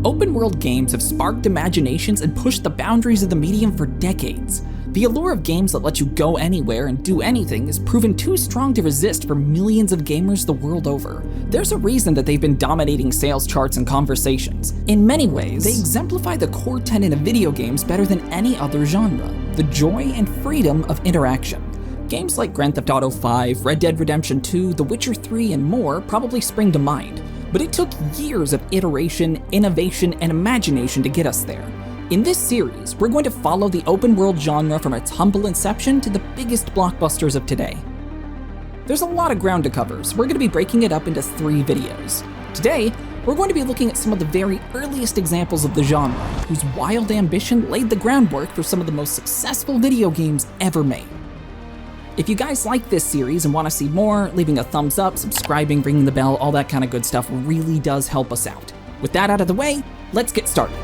Open-world games have sparked imaginations and pushed the boundaries of the medium for decades. The allure of games that let you go anywhere and do anything has proven too strong to resist for millions of gamers the world over. There's a reason that they've been dominating sales charts and conversations. In many ways, they exemplify the core tenet of video games better than any other genre: the joy and freedom of interaction. Games like Grand Theft Auto 5, Red Dead Redemption 2, The Witcher 3, and more probably spring to mind, but it took years of iteration, innovation, and imagination to get us there. In this series, we're going to follow the open world genre from its humble inception to the biggest blockbusters of today. There's a lot of ground to cover, so we're going to be breaking it up into 3 videos. Today, we're going to be looking at some of the very earliest examples of the genre, whose wild ambition laid the groundwork for some of the most successful video games ever made. If you guys like this series and want to see more, leaving a thumbs up, subscribing, ringing the bell, all that kind of good stuff really does help us out. With that out of the way, let's get started.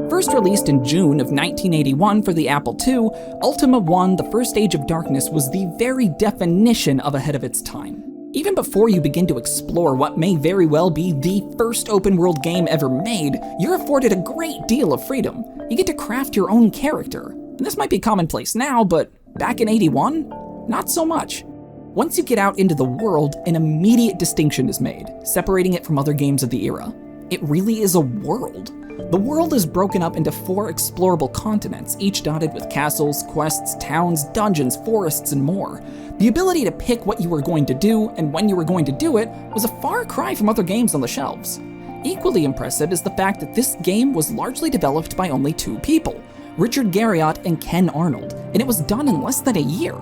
First released in June of 1981 for the Apple II, Ultima 1: The First Age of Darkness was the very definition of ahead of its time. Even before you begin to explore what may very well be the first open-world game ever made, you're afforded a great deal of freedom. You get to craft your own character. And this might be commonplace now, but back in '81, not so much. Once you get out into the world, an immediate distinction is made, separating it from other games of the era. It really is a world. The world is broken up into 4 explorable continents, each dotted with castles, quests, towns, dungeons, forests, and more. The ability to pick what you were going to do and when you were going to do it was a far cry from other games on the shelves. Equally impressive is the fact that this game was largely developed by only 2 people, Richard Garriott and Ken Arnold, and it was done in less than a year.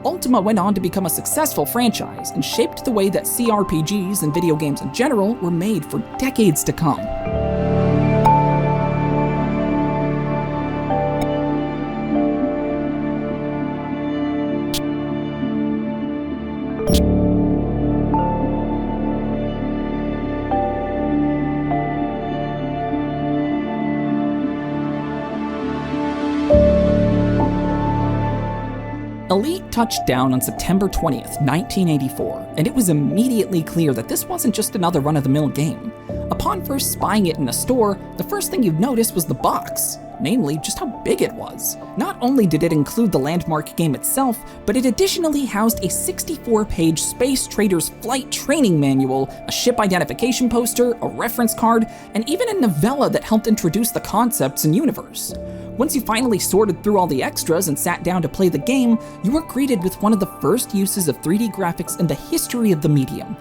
Ultima went on to become a successful franchise and shaped the way that CRPGs and video games in general were made for decades to come. Elite touched down on September 20th, 1984, and it was immediately clear that this wasn't just another run-of-the-mill game. Upon first spying it in a store, the first thing you'd notice was the box, namely just how big it was. Not only did it include the landmark game itself, but it additionally housed a 64-page Space Trader's Flight Training Manual, a ship identification poster, a reference card, and even a novella that helped introduce the concepts and universe. Once you finally sorted through all the extras and sat down to play the game, you were greeted with one of the first uses of 3D graphics in the history of the medium.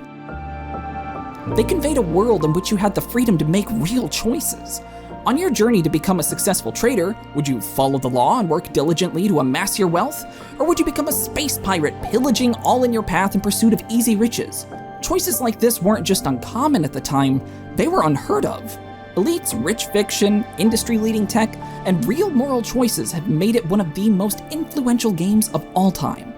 They conveyed a world in which you had the freedom to make real choices. On your journey to become a successful trader, would you follow the law and work diligently to amass your wealth? Or would you become a space pirate, pillaging all in your path in pursuit of easy riches? Choices like this weren't just uncommon at the time, they were unheard of. Elite's rich fiction, industry-leading tech, and real moral choices have made it one of the most influential games of all time.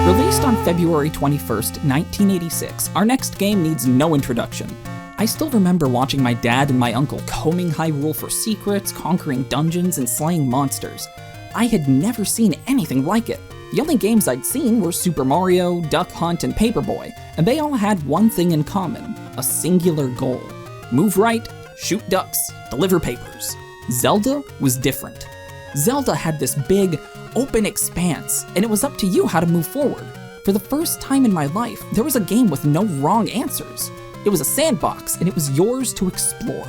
Released on February 21st, 1986, our next game needs no introduction. I still remember watching my dad and my uncle combing Hyrule for secrets, conquering dungeons, and slaying monsters. I had never seen anything like it. The only games I'd seen were Super Mario, Duck Hunt, and Paperboy, and they all had one thing in common: a singular goal. Move right, shoot ducks, deliver papers. Zelda was different. Zelda had this big, open expanse, and it was up to you how to move forward. For the first time in my life, there was a game with no wrong answers. It was a sandbox, and it was yours to explore.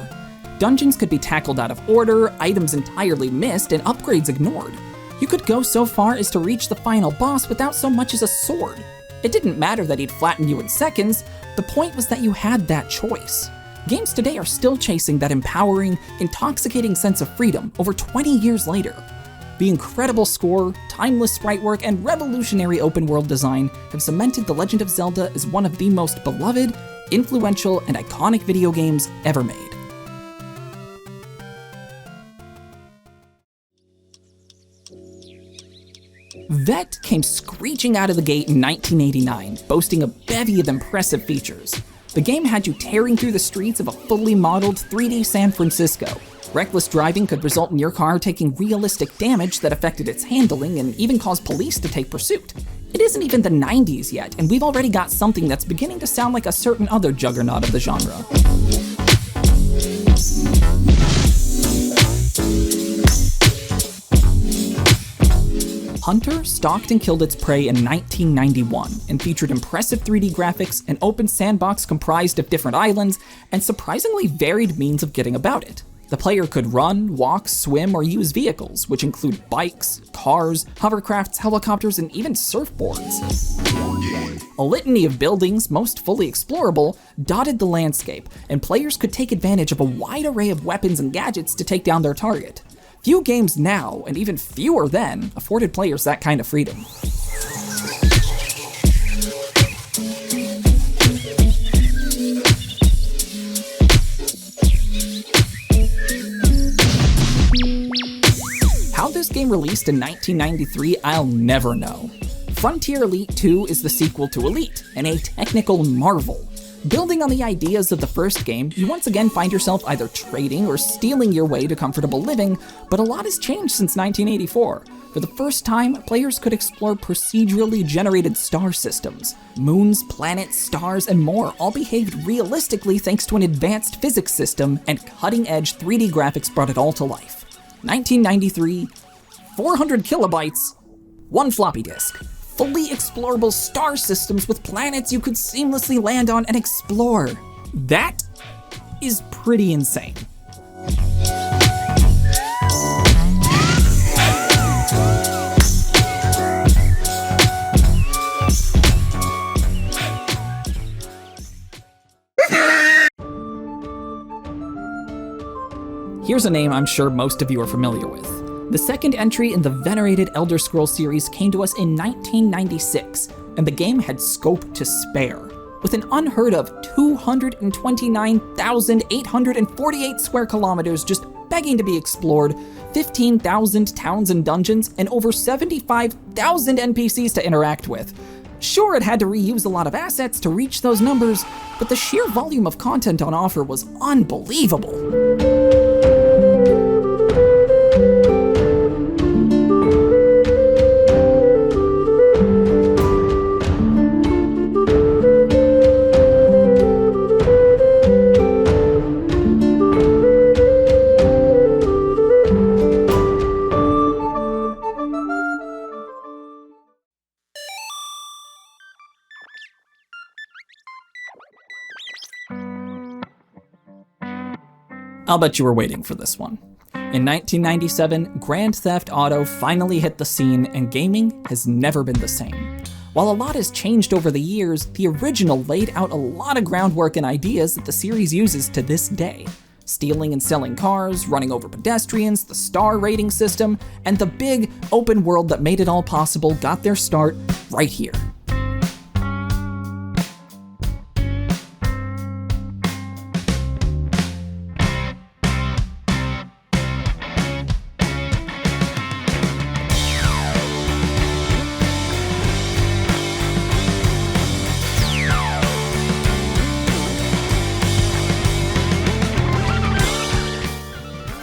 Dungeons could be tackled out of order, items entirely missed, and upgrades ignored. You could go so far as to reach the final boss without so much as a sword. It didn't matter that he'd flatten you in seconds, the point was that you had that choice. Games today are still chasing that empowering, intoxicating sense of freedom over 20 years later. The incredible score, timeless sprite work, and revolutionary open-world design have cemented The Legend of Zelda as one of the most beloved, influential, and iconic video games ever made. Vet came screeching out of the gate in 1989, boasting a bevy of impressive features. The game had you tearing through the streets of a fully modeled 3D San Francisco. Reckless driving could result in your car taking realistic damage that affected its handling and even caused police to take pursuit. It isn't even the 90s yet, and we've already got something that's beginning to sound like a certain other juggernaut of the genre. Hunter stalked and killed its prey in 1991 and featured impressive 3D graphics, an open sandbox comprised of different islands, and surprisingly varied means of getting about it. The player could run, walk, swim, or use vehicles, which include bikes, cars, hovercrafts, helicopters, and even surfboards. A litany of buildings, most fully explorable, dotted the landscape, and players could take advantage of a wide array of weapons and gadgets to take down their target. Few games now, and even fewer then, afforded players that kind of freedom. How this game released in 1993, I'll never know. Frontier Elite 2 is the sequel to Elite, and a technical marvel. Building on the ideas of the first game, you once again find yourself either trading or stealing your way to comfortable living, but a lot has changed since 1984. For the first time, players could explore procedurally generated star systems. Moons, planets, stars, and more all behaved realistically thanks to an advanced physics system, and cutting-edge 3D graphics brought it all to life. 1993, 400 kilobytes, 1 floppy disk. Fully explorable star systems with planets you could seamlessly land on and explore. That is pretty insane. Here's a name I'm sure most of you are familiar with. The second entry in the venerated Elder Scrolls series came to us in 1996, and the game had scope to spare. With an unheard of 229,848 square kilometers just begging to be explored, 15,000 towns and dungeons, and over 75,000 NPCs to interact with. Sure, it had to reuse a lot of assets to reach those numbers, but the sheer volume of content on offer was unbelievable. I'll bet you were waiting for this one. In 1997, Grand Theft Auto finally hit the scene, and gaming has never been the same. While a lot has changed over the years, the original laid out a lot of groundwork and ideas that the series uses to this day. Stealing and selling cars, running over pedestrians, the star rating system, and the big open world that made it all possible got their start right here.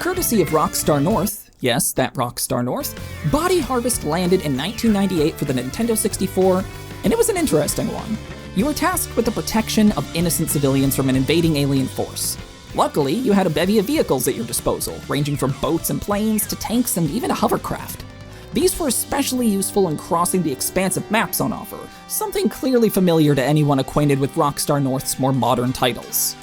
Courtesy of Rockstar North, yes, that Rockstar North, Body Harvest landed in 1998 for the Nintendo 64, and it was an interesting one. You were tasked with the protection of innocent civilians from an invading alien force. Luckily, you had a bevy of vehicles at your disposal, ranging from boats and planes to tanks and even a hovercraft. These were especially useful in crossing the expansive maps on offer, something clearly familiar to anyone acquainted with Rockstar North's more modern titles.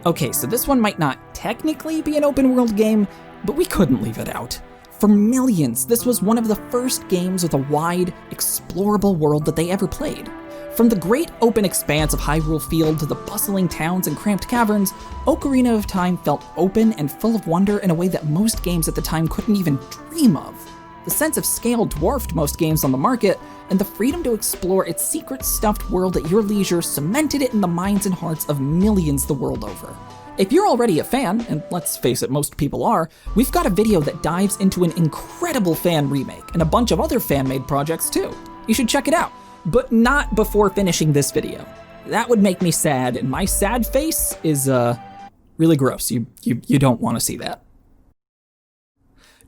Okay, so this one might not technically be an open world game, but we couldn't leave it out. For millions, this was one of the first games with a wide, explorable world that they ever played. From the great open expanse of Hyrule Field to the bustling towns and cramped caverns, Ocarina of Time felt open and full of wonder in a way that most games at the time couldn't even dream of. The sense of scale dwarfed most games on the market, and the freedom to explore its secret stuffed world at your leisure cemented it in the minds and hearts of millions the world over. If you're already a fan, and let's face it, most people are, we've got a video that dives into an incredible fan remake and a bunch of other fan-made projects too. You should check it out. But not before finishing this video. That would make me sad, and my sad face is, really gross. You don't want to see that.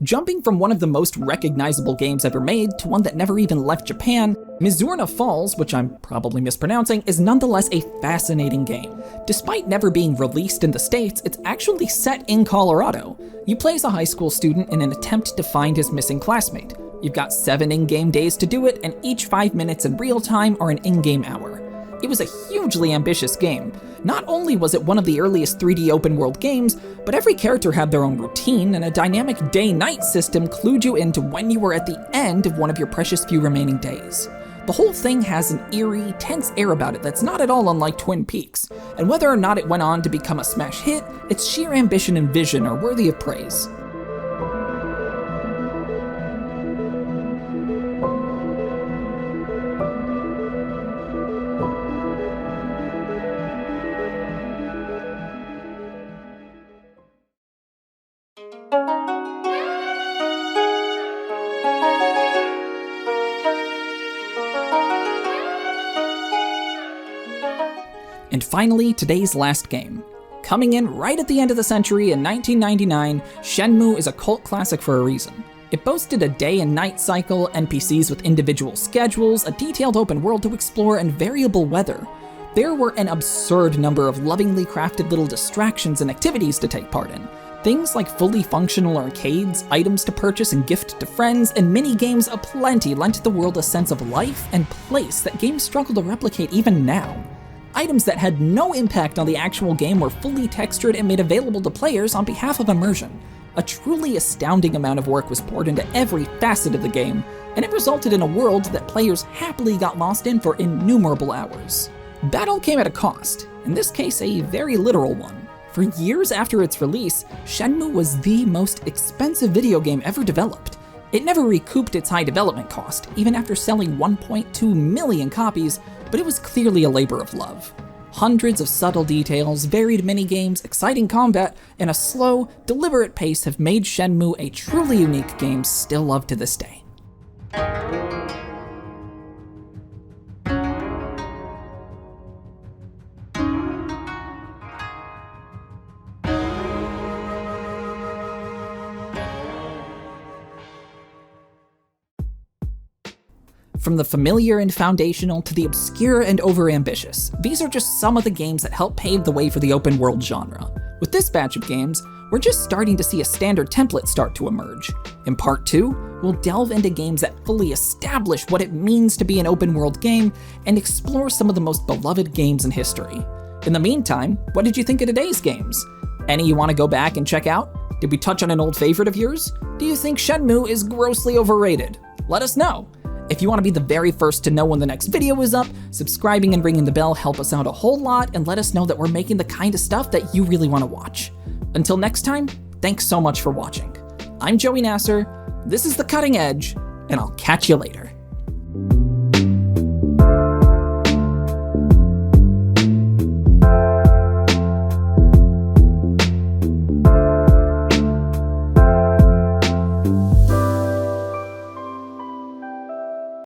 Jumping from one of the most recognizable games ever made to one that never even left Japan, Mizuna Falls, which I'm probably mispronouncing, is nonetheless a fascinating game. Despite never being released in the States, it's actually set in Colorado. You play as a high school student in an attempt to find his missing classmate. You've got 7 in-game days to do it, and each 5 minutes in real time are an in-game hour. It was a hugely ambitious game. Not only was it one of the earliest 3D open-world games, but every character had their own routine, and a dynamic day-night system clued you into when you were at the end of one of your precious few remaining days. The whole thing has an eerie, tense air about it that's not at all unlike Twin Peaks, and whether or not it went on to become a smash hit, its sheer ambition and vision are worthy of praise. And finally, today's last game. Coming in right at the end of the century in 1999, Shenmue is a cult classic for a reason. It boasted a day and night cycle, NPCs with individual schedules, a detailed open world to explore, and variable weather. There were an absurd number of lovingly crafted little distractions and activities to take part in. Things like fully functional arcades, items to purchase and gift to friends, and mini-games aplenty lent the world a sense of life and place that games struggle to replicate even now. Items that had no impact on the actual game were fully textured and made available to players on behalf of immersion. A truly astounding amount of work was poured into every facet of the game, and it resulted in a world that players happily got lost in for innumerable hours. That all came at a cost, in this case a very literal one. For years after its release, Shenmue was the most expensive video game ever developed. It never recouped its high development cost, even after selling 1.2 million copies, but it was clearly a labor of love. Hundreds of subtle details, varied minigames, exciting combat, and a slow, deliberate pace have made Shenmue a truly unique game still loved to this day. From the familiar and foundational to the obscure and overambitious, these are just some of the games that help pave the way for the open world genre. With this batch of games, we're just starting to see a standard template start to emerge. In part 2, we'll delve into games that fully establish what it means to be an open world game and explore some of the most beloved games in history. In the meantime, what did you think of today's games? Any you want to go back and check out? Did we touch on an old favorite of yours? Do you think Shenmue is grossly overrated? Let us know. If you want to be the very first to know when the next video is up, subscribing and ringing the bell help us out a whole lot and let us know that we're making the kind of stuff that you really want to watch. Until next time, thanks so much for watching. I'm Joey Nasser, this is The Cutting Edge, and I'll catch you later.